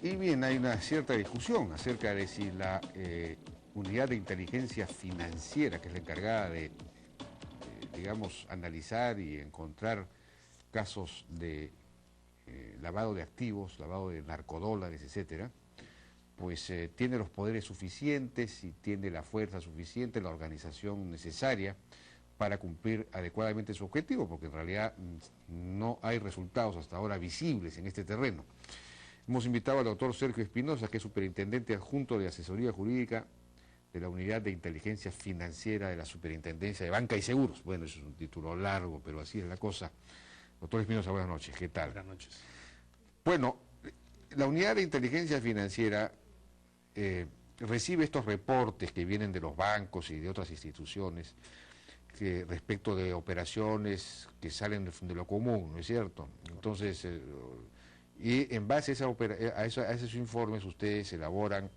Y bien, hay una cierta discusión acerca de si la unidad de inteligencia financiera, que es la encargada de, digamos, analizar y encontrar casos de lavado de activos, lavado de narcodólares, etcétera, pues tiene los poderes suficientes y tiene la fuerza suficiente, la organización necesaria para cumplir adecuadamente su objetivo, porque en realidad no hay resultados hasta ahora visibles en este terreno. Hemos invitado al doctor Sergio Espinosa, que es superintendente adjunto de asesoría jurídica de la Unidad de Inteligencia Financiera de la Superintendencia de Banca y Seguros. Bueno, eso es un título largo, pero así es la cosa. Doctor Espinosa, buenas noches. ¿Qué tal? Buenas noches. Bueno, la Unidad de Inteligencia Financiera recibe estos reportes que vienen de los bancos y de otras instituciones respecto de operaciones que salen de lo común, ¿no es cierto? Entonces, y en base a esos informes ustedes elaboran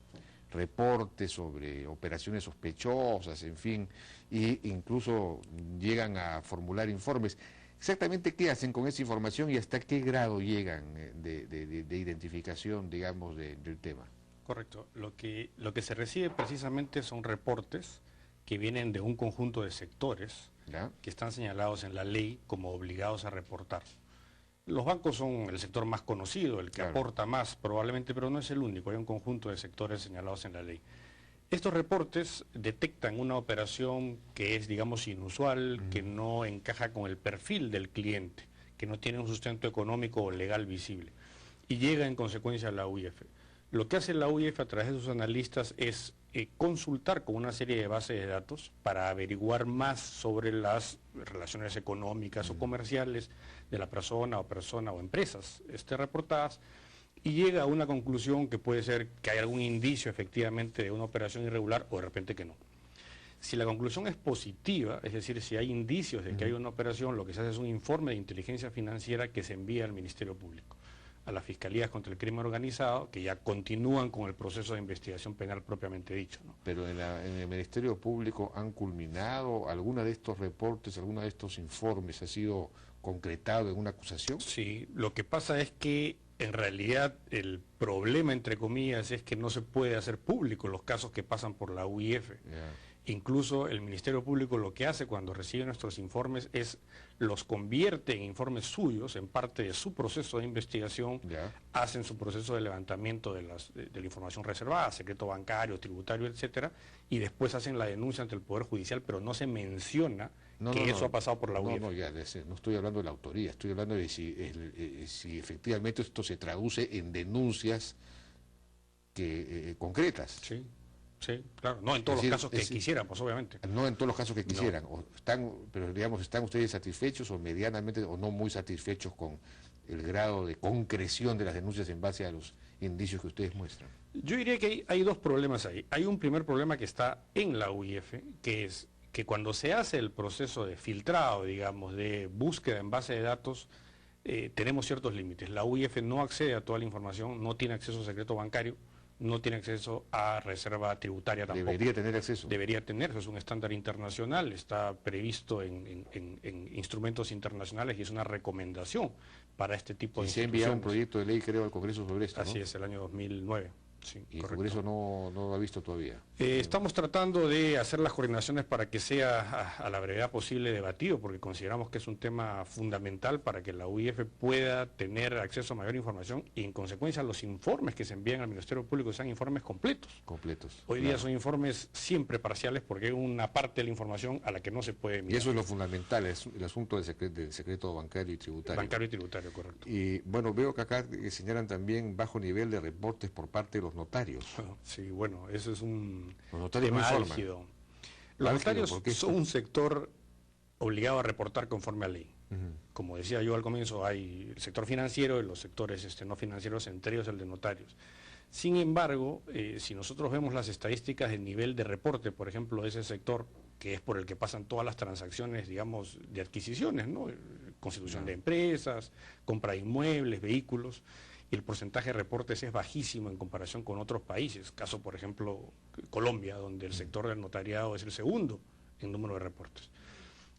reportes sobre operaciones sospechosas, en fin, e incluso llegan a formular informes. Exactamente qué hacen con esa información y hasta qué grado llegan de identificación, digamos, del tema. Correcto. Lo que se recibe precisamente son reportes que vienen de un conjunto de sectores, ¿ya?, que están señalados en la ley como obligados a reportar. Los bancos son el sector más conocido, el que aporta más probablemente, pero no es el único, hay un conjunto de sectores señalados en la ley. Estos reportes detectan una operación que es, digamos, inusual, que no encaja con el perfil del cliente, que no tiene un sustento económico o legal visible, y llega en consecuencia a la UIF. Lo que hace la UIF a través de sus analistas es consultar con una serie de bases de datos para averiguar más sobre las relaciones económicas o comerciales de la persona o empresas reportadas, y llega a una conclusión que puede ser que hay algún indicio efectivamente de una operación irregular o de repente que no. Si la conclusión es positiva, es decir, si hay indicios de que hay una operación, lo que se hace es un informe de inteligencia financiera que se envía al Ministerio Público, a las Fiscalías contra el Crimen Organizado, que ya continúan con el proceso de investigación penal propiamente dicho, ¿no? Pero en el Ministerio Público han culminado alguna de estos reportes, alguna de estos informes, ¿ha sido concretado en una acusación? Sí, lo que pasa es que en realidad el problema, entre comillas, es que no se puede hacer público los casos que pasan por la UIF. Incluso el Ministerio Público lo que hace cuando recibe nuestros informes es los convierte en informes suyos, en parte de su proceso de investigación, hacen su proceso de levantamiento de la información reservada, secreto bancario, tributario, etcétera, y después hacen la denuncia ante el Poder Judicial, pero no se menciona que eso ha pasado por la UIF. No estoy hablando de la autoría, estoy hablando de si efectivamente esto se traduce en denuncias concretas. Sí. Sí, claro, no en todos los casos que quisieran, pues obviamente. No en todos los casos que quisieran, pero digamos, ¿están ustedes satisfechos o medianamente o no muy satisfechos con el grado de concreción de las denuncias en base a los indicios que ustedes muestran? Yo diría que hay dos problemas ahí. Hay un primer problema que está en la UIF, que es que cuando se hace el proceso de filtrado, digamos, de búsqueda en base de datos, tenemos ciertos límites. La UIF no accede a toda la información, no tiene acceso a secreto bancario, no tiene acceso a reserva tributaria tampoco. Debería tener acceso. Debería tener, eso es un estándar internacional, está previsto en instrumentos internacionales y es una recomendación para este tipo de instituciones. Se ha enviado un proyecto de ley, creo, al Congreso sobre esto, ¿no? Así es, el año 2009. Sí, y el Congreso no lo ha visto todavía. Estamos tratando de hacer las coordinaciones para que sea a la brevedad posible debatido, porque consideramos que es un tema fundamental para que la UIF pueda tener acceso a mayor información y en consecuencia los informes que se envían al Ministerio Público sean informes completos. Hoy día son informes siempre parciales porque hay una parte de la información a la que no se puede mirar. Y eso es lo fundamental, es el asunto del secreto bancario y tributario. Bancario y tributario, correcto. Y bueno, veo que acá señalan también bajo nivel de reportes por parte de los notarios. Sí, bueno, eso es un tema álgido. Los notarios son un sector obligado a reportar conforme a ley. Como decía yo al comienzo, hay el sector financiero y los sectores no financieros, entre ellos el de notarios. Sin embargo, si nosotros vemos las estadísticas del nivel de reporte, por ejemplo, de ese sector, que es por el que pasan todas las transacciones, digamos, de adquisiciones, ¿no? Constitución de empresas, compra de inmuebles, vehículos, y el porcentaje de reportes es bajísimo en comparación con otros países, caso por ejemplo Colombia, donde el sector del notariado es el segundo en número de reportes.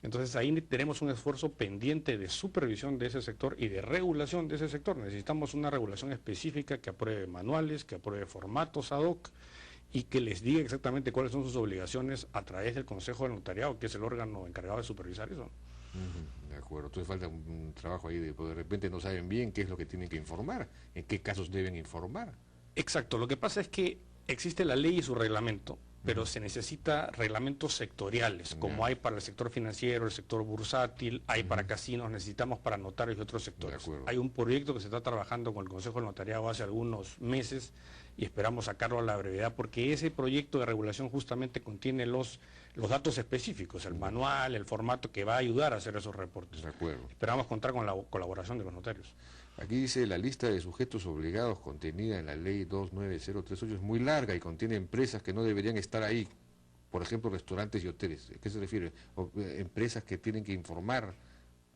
Entonces ahí tenemos un esfuerzo pendiente de supervisión de ese sector y de regulación de ese sector. Necesitamos una regulación específica que apruebe manuales, que apruebe formatos ad hoc y que les diga exactamente cuáles son sus obligaciones a través del Consejo del Notariado, que es el órgano encargado de supervisar eso. De acuerdo, entonces falta un trabajo ahí de repente no saben bien qué es lo que tienen que informar, en qué casos deben informar. Exacto, lo que pasa es que existe la ley y su reglamento, pero se necesita reglamentos sectoriales, como hay para el sector financiero, el sector bursátil, hay para casinos, necesitamos para notarios y otros sectores. Hay un proyecto que se está trabajando con el Consejo del Notariado hace algunos meses y esperamos sacarlo a la brevedad, porque ese proyecto de regulación justamente contiene los datos específicos, el manual, el formato que va a ayudar a hacer esos reportes. De acuerdo. Esperamos contar con la colaboración de los notarios. Aquí dice la lista de sujetos obligados contenida en la ley 29038 es muy larga y contiene empresas que no deberían estar ahí. Por ejemplo, restaurantes y hoteles. ¿A qué se refiere? Empresas que tienen que informar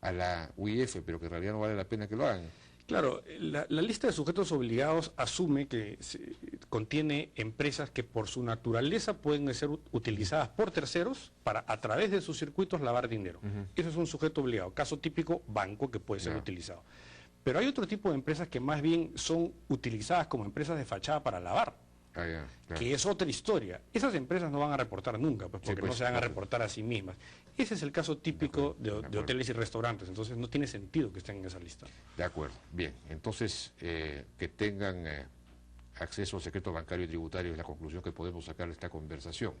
a la UIF, pero que en realidad no vale la pena que lo hagan. Claro, la lista de sujetos obligados asume que contiene empresas que por su naturaleza pueden ser utilizadas por terceros para a través de sus circuitos lavar dinero. Eso es un sujeto obligado. Caso típico, banco que puede ser utilizado. Pero hay otro tipo de empresas que más bien son utilizadas como empresas de fachada para lavar, claro, que es otra historia. Esas empresas no van a reportar nunca, pues, porque no se van a reportar a sí mismas. Ese es el caso típico de hoteles y restaurantes, entonces no tiene sentido que estén en esa lista. De acuerdo, bien. Entonces, que tengan acceso al secreto bancario y tributario es la conclusión que podemos sacar de esta conversación.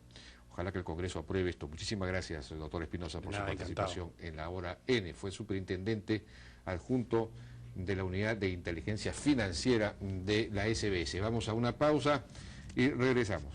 Ojalá que el Congreso apruebe esto. Muchísimas gracias, doctor Espinosa, por su participación en la hora N. Fue superintendente adjunto de la Unidad de Inteligencia Financiera de la SBS. Vamos a una pausa y regresamos.